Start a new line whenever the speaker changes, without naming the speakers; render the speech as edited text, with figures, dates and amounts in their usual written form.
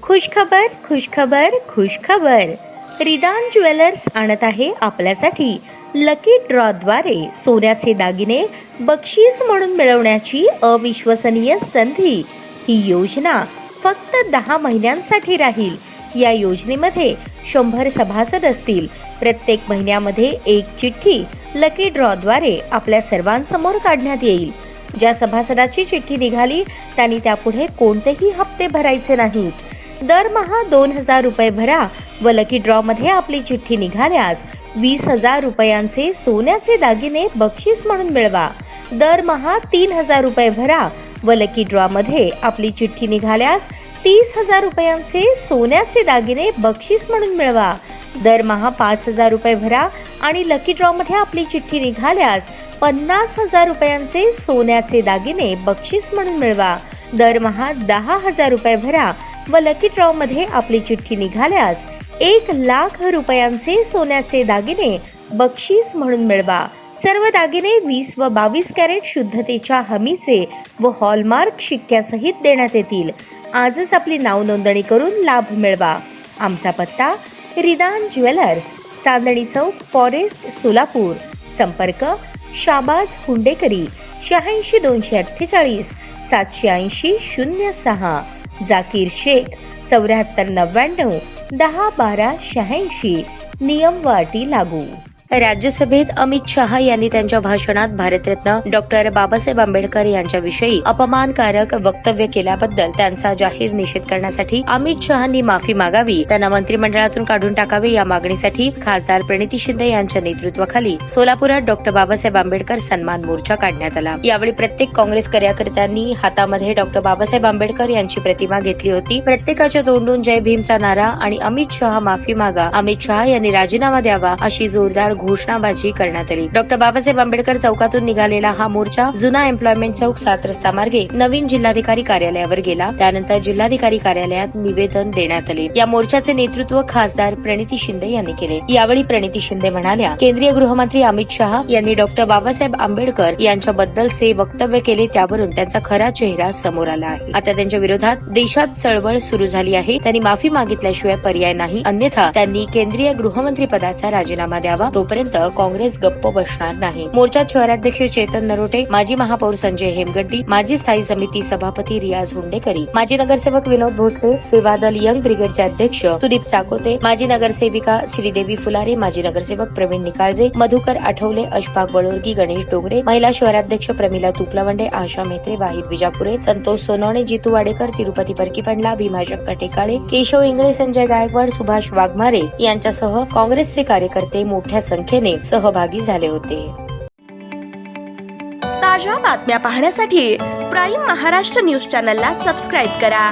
खुशखबर खुशखबर खुशखबर. रिदान jewellers आणत आहे आपल्यासाठी लकी ड्रॉद्वारे सोन्याचे दागिने बक्षीस म्हणून मिळवण्याची अविश्वसनीय संधी. ही योजना फक्त 10 महिन्यांसाठी राहील. या योजनेमध्ये 100 सभासद असतील. प्रत्येक महिन्यामध्ये एक चिठ्ठी लकी ड्रॉद्वारे आपल्या सर्वांसमोर काढण्यात येईल. ज्या सभासदाची चिठ्ठी निघाली त्यांनी त्यापुढे कोणतेही हप्ते भरायचे नाहीत. दरमहा 2000 रुपये भरा व लकी ड्रॉ मध्ये आपली चिठ्ठी निघाल्यास 20,000 रुपयांचे सोन्याचे दागिने बक्षीस म्हणून मिळवा. दरमहा 3000 रुपये भरा व लकी ड्रॉ मध्ये आपली चिठ्ठी निघाल्यास 30,000 रुपयांचे सोन्याचे दागिने बक्षीस म्हणून मिळवा. दरमहा 5000 रुपये भरा आणि लकी ड्रॉ मध्ये आपली चिठ्ठी निघाल्यास 50,000 रुपयांचे सोन्याचे दागिने बक्षीस म्हणून मिळवा. दरमहा 10,000 रुपये भरा व लकी ड्रॉ मध्ये आपली चिठ्ठी निघाल्यास 1,00,000 रुपयांचे सोन्याचे दागिने बक्षीस म्हणून मिळवा. सर्व दागिने 20 व 22 कॅरेट शुद्धतेच्या हमीचे व हॉलमार्क शिक्क्यासहित देण्यात येतील. आजच आपली नाव नोंदणी करून लाभ मिळवा. आमचा पत्ता रिदान ज्वेलर्स, चांदणी चौक, फॉरेस्ट, सोलापूर. संपर्क शाबाज हुंडेकरी 86 248 780 06. जाकीर शेख 74 99 10 12 86. नियम व अटी लागू. राज्यसभेत अमित शहा यांनी त्यांच्या भाषणात भारतरत्न डॉक्टर बाबासाहेब आंबेडकर यांच्याविषयी अपमानकारक वक्तव्य केल्याबद्दल त्यांचा जाहीर निषेध करण्यासाठी अमित शहांनी माफी मागावी, त्यांना मंत्रिमंडळातून काढून टाकावे या मागणीसाठी खासदार प्रणिती शिंदे यांच्या नेतृत्वाखाली सोलापुरात डॉक्टर बाबासाहेब आंबेडकर सन्मान मोर्चा काढण्यात आला. यावेळी प्रत्येक काँग्रेस कार्यकर्त्यांनी हातामध्ये डॉक्टर बाबासाहेब आंबेडकर यांची प्रतिमा घेतली होती. प्रत्येकाच्या तोंडून जय भीमचा नारा आणि अमित शहा माफी मागा, अमित शहा यांनी राजीनामा द्यावा अशी जोरदार घोषणाबाजी करण्यात आली. डॉक्टर बाबासाहेब आंबेडकर चौकातून निघालेला हा मोर्चा जुना एम्प्लॉयमेंट चौक 7 रस्ता मार्गे नवीन जिल्हाधिकारी कार्यालयावर गेला. त्यानंतर जिल्हाधिकारी कार्यालयात निवेदन देण्यात आले. या मोर्चाचे नेतृत्व खासदार प्रणिती शिंदे यांनी केले. यावेळी प्रणिती शिंदे म्हणाल्या, केंद्रीय गृहमंत्री अमित शहा यांनी डॉक्टर बाबासाहेब आंबेडकर यांच्याबद्दलचे वक्तव्य केले, त्यावरून त्यांचा खरा चेहरा समोर आला आहे. आता त्यांच्या विरोधात देशात चळवळ सुरू झाली आहे. त्यांनी माफी मागितल्याशिवाय पर्याय नाही, अन्यथा त्यांनी केंद्रीय गृहमंत्री पदाचा राजीनामा द्यावा. तोपर्यंत काँग्रेस गप्प बसणार नाही. मोर्चात शहराध्यक्ष चेतन नरोटे, माजी महापौर संजय हेमगड्डी, माजी स्थायी समिती सभापती रियाज हुंडेकरी, माजी नगरसेवक विनोद भोसले, सेवादल यंग ब्रिगेडचे अध्यक्ष सुदीप साकोते, माजी नगरसेविका श्रीदेवी फुलारे, माजी नगरसेवक प्रवीण निकाळजे, मधुकर आठवले, अशफाक बळोरगी, गणेश डोंगरे, महिला शहराध्यक्ष प्रमिला तुपलवंडे, आशा मेहते, वाहिद विजापुरे, संतोष सोनवणे, जितू वाडेकर, तिरुपती परकीपंडला, भीमाशंकर टेकाळे, केशव इंगळे, संजय गायकवाड, सुभाष वाघमारे यांच्यासह काँग्रेसचे कार्यकर्ते मोठ्या संख्येने सहभागी झाले होते.
ताज्या बातम्या पाहण्यासाठी प्राईम महाराष्ट्र न्यूज चॅनलला सबस्क्राईब करा.